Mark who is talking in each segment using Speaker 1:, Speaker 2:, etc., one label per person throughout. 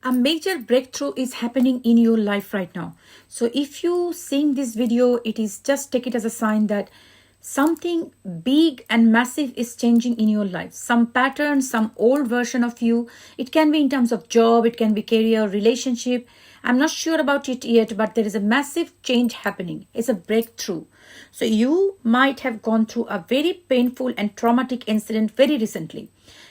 Speaker 1: A major breakthrough is happening in your life right now. So if you seeing this video, it is just take it as a sign that something big and massive is changing in your life. Some pattern, some old version of you. It can be in terms of job, it can be career, relationship. I'm not sure about it yet, but there is a massive change happening. It's a breakthrough. So you might have gone through a very painful and traumatic incident very recently.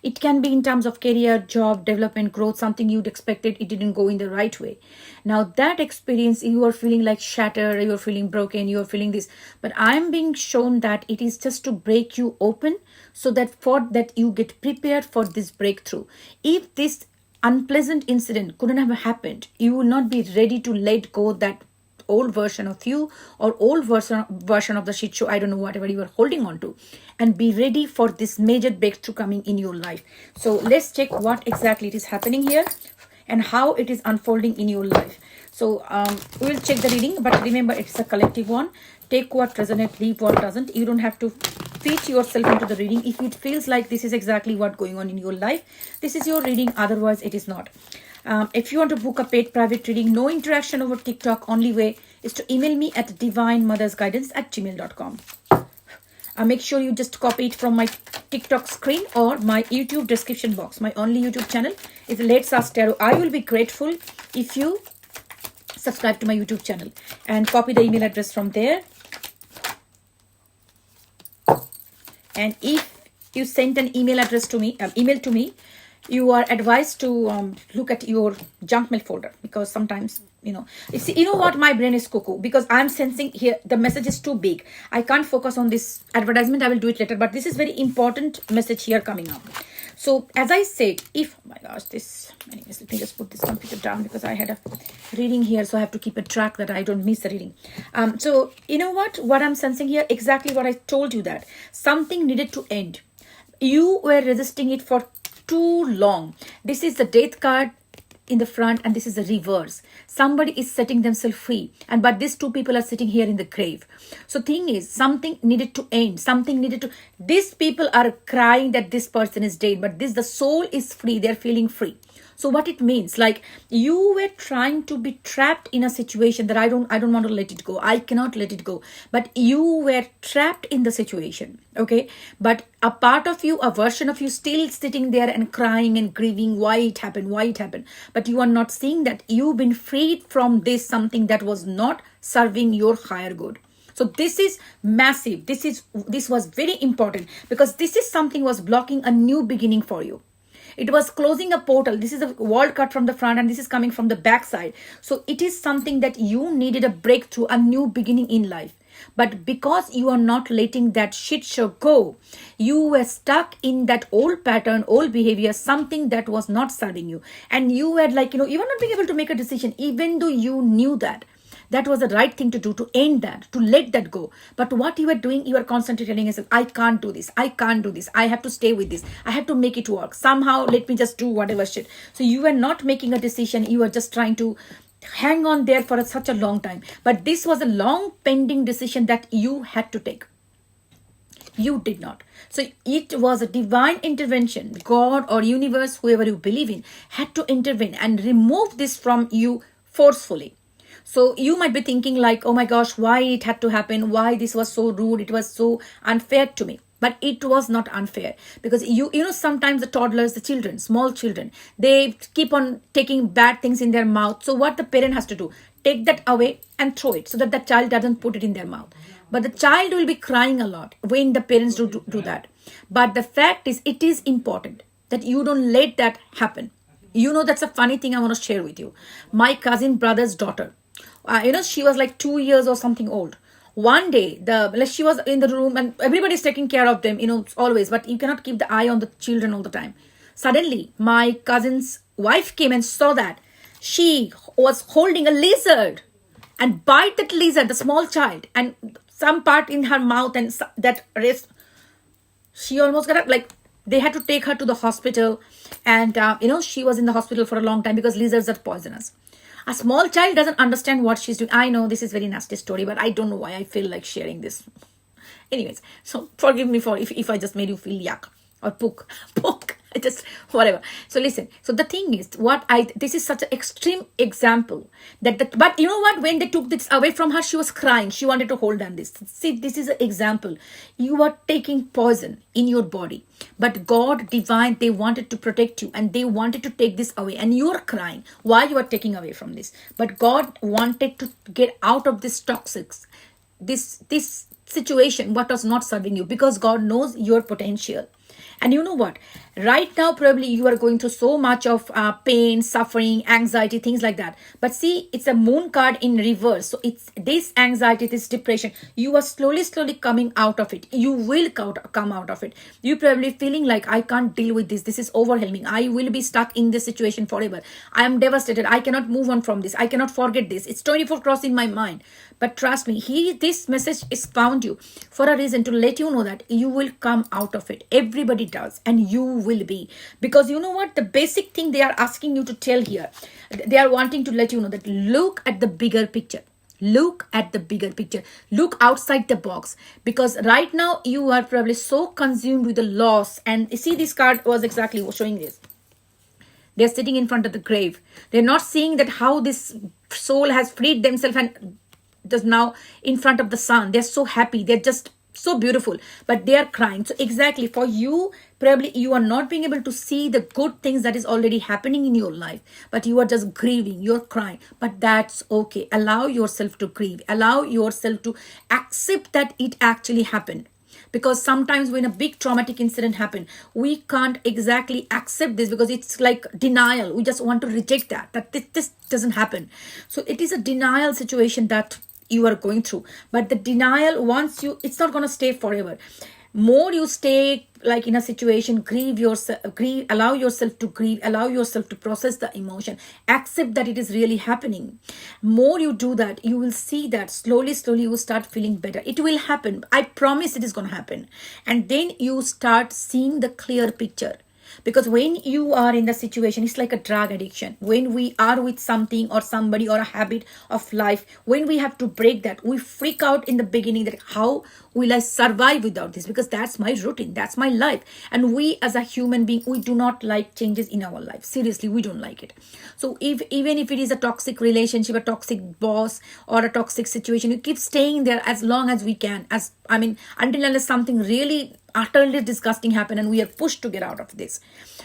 Speaker 1: It can be in terms of career, job, development, growth, something you'd expected, it didn't go in the right way. Now that experience, you are feeling like shattered, you're feeling broken, you're feeling this. But I'm being shown that it is just to break you open so that for that you get prepared for this breakthrough. If this unpleasant incident couldn't have happened, you will not be ready to let go that old version of you or old version of the shit show, I don't know, whatever you are holding on to, and be ready for this major breakthrough coming in your life. So let's check what exactly it is happening here and how it is unfolding in your life. So we'll check the reading, but remember it's a collective one. Take what resonates, leave what doesn't. You don't have to fit yourself into the reading. If it feels like this is exactly what's going on in your life, this is your reading, otherwise it is not. If you want to book a paid private reading, no interaction over TikTok, only way is to email me at divinemothersguidance@gmail.com. Make sure you just copy it from my TikTok screen or my YouTube description box. My only YouTube channel is Let's Ask Tarot. I will be grateful if you subscribe to my YouTube channel and copy the email address from there. And if you send an email address to me, you are advised to look at your junk mail folder, because sometimes you know what, my brain is cuckoo because I'm sensing here the message is too big. I can't focus on this advertisement. I will do it later, but this is very important message here coming up. So as I said, if, oh my gosh, this, anyways, let me just put this computer down because I had a reading here, so I have to keep a track that I don't miss the reading. So you know what I'm sensing here, exactly what I told you, that something needed to end. You were resisting it for too long. This is the death card in the front and this is the reverse. Somebody is setting themselves free, and but these two people are sitting here in the grave. So thing is, something needed to end, something needed to, these people are crying that this person is dead, but the soul is free, they're feeling free. So what it means, like you were trying to be trapped in a situation that I don't want to let it go. I cannot let it go. But you were trapped in the situation. Okay. But a part of you, a version of you still sitting there and crying and grieving why it happened. But you are not seeing that you've been freed from this, something that was not serving your higher good. So this is massive. This was very important because this is something was blocking a new beginning for you. It was closing a portal. This is a wall cut from the front and this is coming from the back side. So it is something that you needed a breakthrough, a new beginning in life. But because you are not letting that shit show go, you were stuck in that old pattern, old behavior, something that was not serving you. And you were like, you were not being able to make a decision, even though you knew that. That was the right thing to do, to end that, to let that go. But what you were doing, you were constantly telling yourself, I can't do this. I can't do this. I have to stay with this. I have to make it work. Somehow, let me just do whatever shit. So you were not making a decision. You were just trying to hang on there for such a long time. But this was a long pending decision that you had to take. You did not. So it was a divine intervention. God or universe, whoever you believe in, had to intervene and remove this from you forcefully. So you might be thinking like, oh my gosh, why it had to happen? Why this was so rude? It was so unfair to me. But it was not unfair because you know, sometimes the toddlers, the children, small children, they keep on taking bad things in their mouth. So what the parent has to do, take that away and throw it so that the child doesn't put it in their mouth. But the child will be crying a lot when the parents do that. But the fact is, it is important that you don't let that happen. That's a funny thing I want to share with you. My cousin brother's daughter, she was like 2 years or something old. One day, she was in the room and everybody's taking care of them, always. But you cannot keep the eye on the children all the time. Suddenly, my cousin's wife came and saw that she was holding a lizard and bite that lizard, the small child, and some part in her mouth and that wrist. She almost got up, like they had to take her to the hospital. And, she was in the hospital for a long time because lizards are poisonous. A small child doesn't understand what she's doing. I know this is very nasty story, but I don't know why I feel like sharing this. Anyways, so forgive me for if I just made you feel yuck or poke. Just whatever. So listen. So the thing is, this is such an extreme example but you know what? When they took this away from her, she was crying. She wanted to hold on this. See, this is an example. You are taking poison in your body, but God divine, they wanted to protect you and they wanted to take this away, and you are crying. Why you are taking away from this? But God wanted to get out of this toxic, this situation what was not serving you, because God knows your potential. And you know what? Right now, probably you are going through so much of pain, suffering, anxiety, things like that. But see, it's a moon card in reverse. So it's this anxiety, this depression. You are slowly coming out of it. You will come out of it. You probably feeling like, I can't deal with this. This is overwhelming. I will be stuck in this situation forever. I am devastated. I cannot move on from this. I cannot forget this. It's 24 cross in my mind. But trust me, this message is found you for a reason, to let you know that you will come out of it. Everybody does, and you will be. Because you know what? The basic thing they are asking you to tell here, they are wanting to let you know that look at the bigger picture. Look at the bigger picture. Look outside the box. Because right now you are probably so consumed with the loss. And you see, this card was exactly showing this. They're sitting in front of the grave. They're not seeing that how this soul has freed themselves and just now in front of the sun. They're so happy. They're just so beautiful, but they are crying. So exactly for you, probably you are not being able to see the good things that is already happening in your life, but you are just grieving, you're crying. But that's okay. Allow yourself to grieve. Allow yourself to accept that it actually happened. Because sometimes when a big traumatic incident happen, we can't exactly accept this, because it's like denial. We just want to reject that this doesn't happen. So it is a denial situation that you are going through. But the denial, once it's not going to stay forever. More you stay like in a situation, allow yourself to grieve, allow yourself to process the emotion, accept that it is really happening. More you do that, you will see that slowly you will start feeling better. It will happen. I promise it is going to happen. And then you start seeing the clear picture. Because when you are in the situation, it's like a drug addiction. When we are with something or somebody or a habit of life, when we have to break that, we freak out in the beginning that how will I survive without this? Because that's my routine, that's my life. And we as a human being, we do not like changes in our life. Seriously, we don't like it. So even if it is a toxic relationship, a toxic boss, or a toxic situation, you keep staying there as long as we can. Until unless something really utterly disgusting happen and we are pushed to get out of this.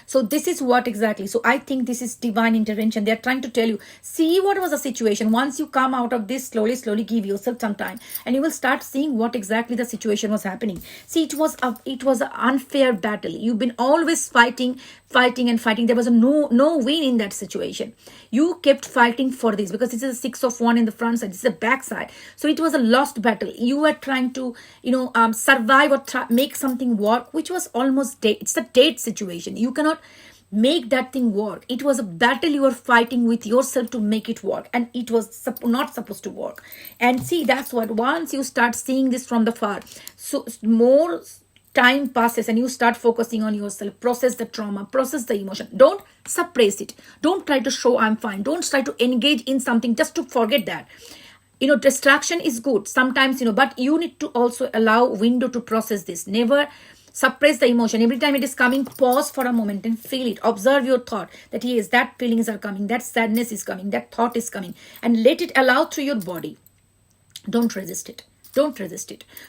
Speaker 1: So this is what exactly. So I think this is divine intervention. They are trying to tell you, see what was the situation. Once you come out of this, slowly give yourself some time, and you will start seeing what exactly the situation was happening. See, it was an unfair battle. You've been always fighting. There was no win in that situation. You kept fighting for this, because this is a 6 of 1 in the front side. This is the back side. So it was a lost battle. You were trying to, survive or make something work, which was almost dead. It's a dead situation. You cannot make that thing work. It was a battle you were fighting with yourself to make it work, and it was not supposed to work. And see, that's what, once you start seeing this from the far, so more time passes and you start focusing on yourself, process the trauma, process the emotion. Don't suppress it. Don't try to show I'm fine. Don't try to engage in something just to forget that. Distraction is good sometimes, but you need to also allow window to process this. Never suppress the emotion. Every time it is coming, pause for a moment and feel it. Observe your thought that yes, that feelings are coming, that sadness is coming, that thought is coming, and let it allow through your body. Don't resist it.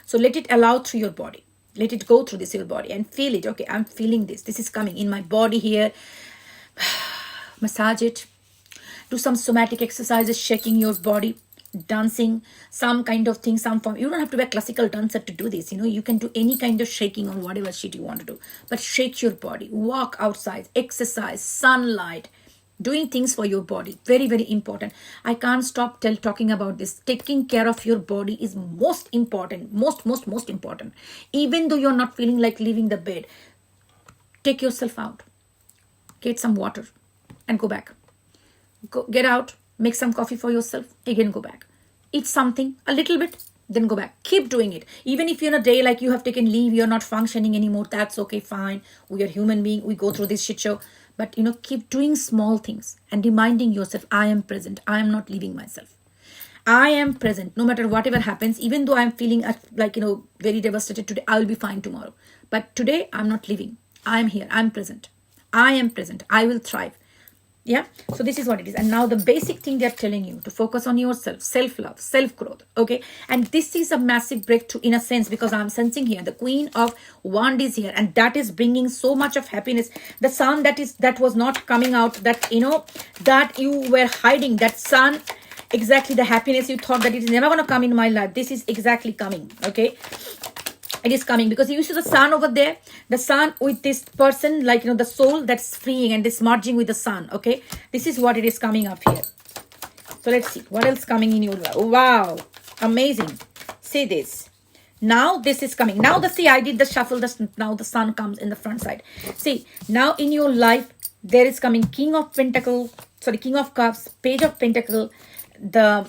Speaker 1: So let it allow through your body. Let it go through this your body and feel it. Okay, I'm feeling this. This is coming in my body here. Massage it. Do some somatic exercises, shaking your body, dancing, some kind of thing, some form. You don't have to be a classical dancer to do this. You can do any kind of shaking or whatever shit you want to do. But shake your body. Walk outside. Exercise. Sunlight. Doing things for your body. Very, very important. I can't stop talking about this. Taking care of your body is most important. Most important. Even though you're not feeling like leaving the bed, take yourself out. Get some water and go back. Get out. Make some coffee for yourself. Again, go back. Eat something, a little bit, then go back. Keep doing it. Even if you're in a day like you have taken leave, you're not functioning anymore, that's okay, fine. We are human beings. We go through this shit show. But, keep doing small things and reminding yourself, I am present. I am not leaving myself. I am present. No matter whatever happens, even though I'm feeling very devastated today, I'll be fine tomorrow. But today, I'm not leaving. I'm here. I'm present. I am present. I will thrive. Yeah, so this is what it is. And now the basic thing they're telling you to focus on yourself, self-love, self-growth. Okay, and this is a massive breakthrough in a sense, because I'm sensing here the Queen of Wand is here, and that is bringing so much of happiness. The sun that was not coming out, that that you were hiding, that sun, exactly the happiness you thought that it is never going to come in my life, this is exactly coming. Okay, it is coming, because you see the sun over there, the sun with this person, like the soul that's freeing and is merging with the sun. Okay, this is what it is coming up here. So let's see what else coming in your life. Wow, amazing. See this. Now this is coming. Now I did the shuffle. Now the sun comes in the front side. See, now in your life there is coming King of Cups, Page of Pentacle, the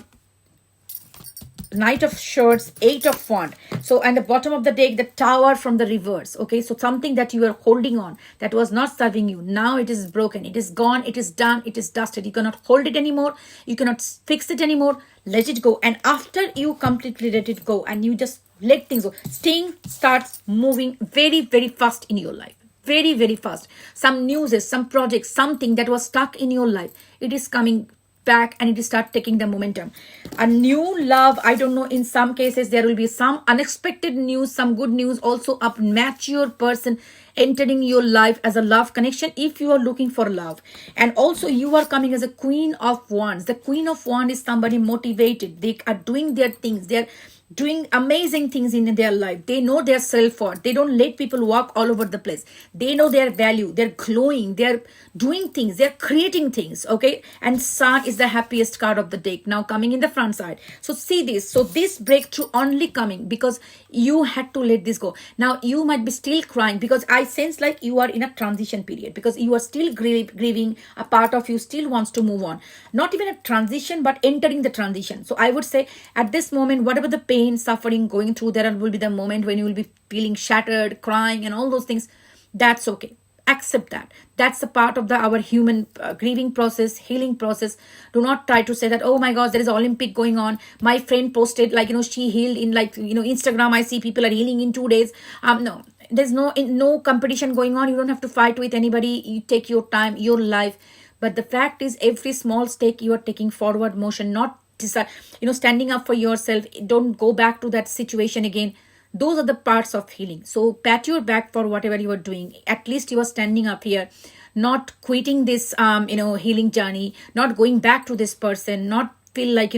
Speaker 1: Knight of Swords, Eight of Wands. So, and the bottom of the deck, the Tower from the reverse. Okay, so something that you were holding on that was not serving you, now it is broken, it is gone, it is done, it is dusted. You cannot hold it anymore, you cannot fix it anymore. Let it go. And after you completely let it go and you just let things go, things starts moving very, very fast in your life. Very, very fast. Some news, some projects, something that was stuck in your life, it is coming back and it will start taking the momentum. A new love, I don't know, in some cases there will be some unexpected news, some good news, also a mature person entering your life as a love connection if you are looking for love. And also you are coming as a Queen of Wands. The Queen of Wands is somebody motivated, they are doing their things, they're doing amazing things in their life. They know their self-worth. They don't let people walk all over the place. They know their value. They're glowing. They're doing things. They're creating things. Okay. And Sun is the happiest card of the deck. Now coming in the front side. So see this. So this breakthrough only coming because you had to let this go. Now you might be still crying because I sense like you are in a transition period, because you are still grieving. A part of you still wants to move on. Not even a transition, but entering the transition. So I would say at this moment, whatever the pain, suffering, going through, there will be the moment when you will be feeling shattered, crying and all those things. That's okay. Accept that. That's a part of our human grieving process, healing process. Do not try to say that, oh my gosh, there is Olympic going on. My friend posted like, she healed in like, Instagram. I see people are healing in 2 days. No, there's no competition going on. You don't have to fight with anybody. You take your time, your life. But the fact is, every small step you are taking forward motion, not standing up for yourself. Don't go back to that situation again. Those are the parts of healing. So pat your back for whatever you are doing. At least you are standing up here, not quitting this healing journey, not going back to this person, not feel like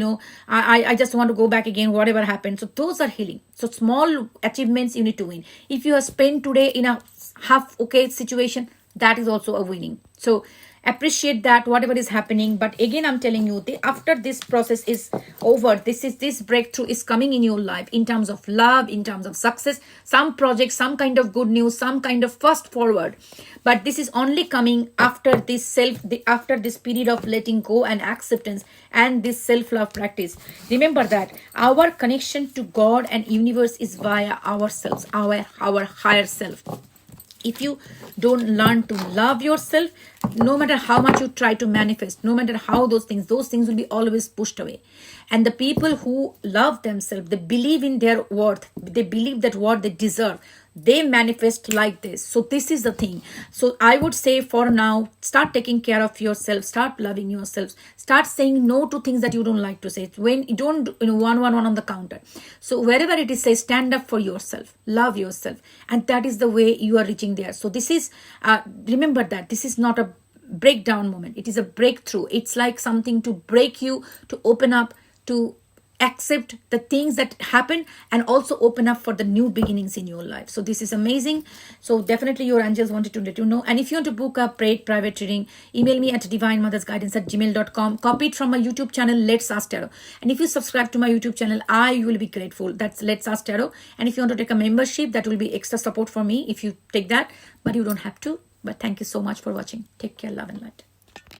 Speaker 1: I just want to go back again, whatever happened. So those are healing. So small achievements you need to win. If you have spent today in a half okay situation, that is also a winning. So appreciate that, whatever is happening. But again, I'm telling you, after this process is over, this breakthrough is coming in your life in terms of love, in terms of success, some project, some kind of good news, some kind of fast forward. But this is only coming after after this period of letting go and acceptance and this self-love practice. Remember that our connection to God and universe is via ourselves, our higher self. If you don't learn to love yourself, no matter how much you try to manifest, no matter how those things will be always pushed away. And the people who love themselves, they believe in their worth, they believe that what they deserve, they manifest like this. So this is the thing. So I would say for now, start taking care of yourself, start loving yourself, start saying no to things that you don't like to say. When you don't, one on the counter. So wherever it is, say stand up for yourself, love yourself. And that is the way you are reaching there. So this is, remember that this is not a breakdown moment. It is a breakthrough. It's like something to break you, to open up, to accept the things that happen, and also open up for the new beginnings in your life. So this is amazing. So definitely your angels wanted to let you know. And if you want to book a paid private reading, email me at divinemothersguidance@gmail.com. Copy it from my YouTube channel, Let's Ask Tarot. And if you subscribe to my YouTube channel, I will be grateful. That's Let's Ask Tarot. And if you want to take a membership, that will be extra support for me if you take that, but you don't have to. But thank you so much for watching. Take care, love and light.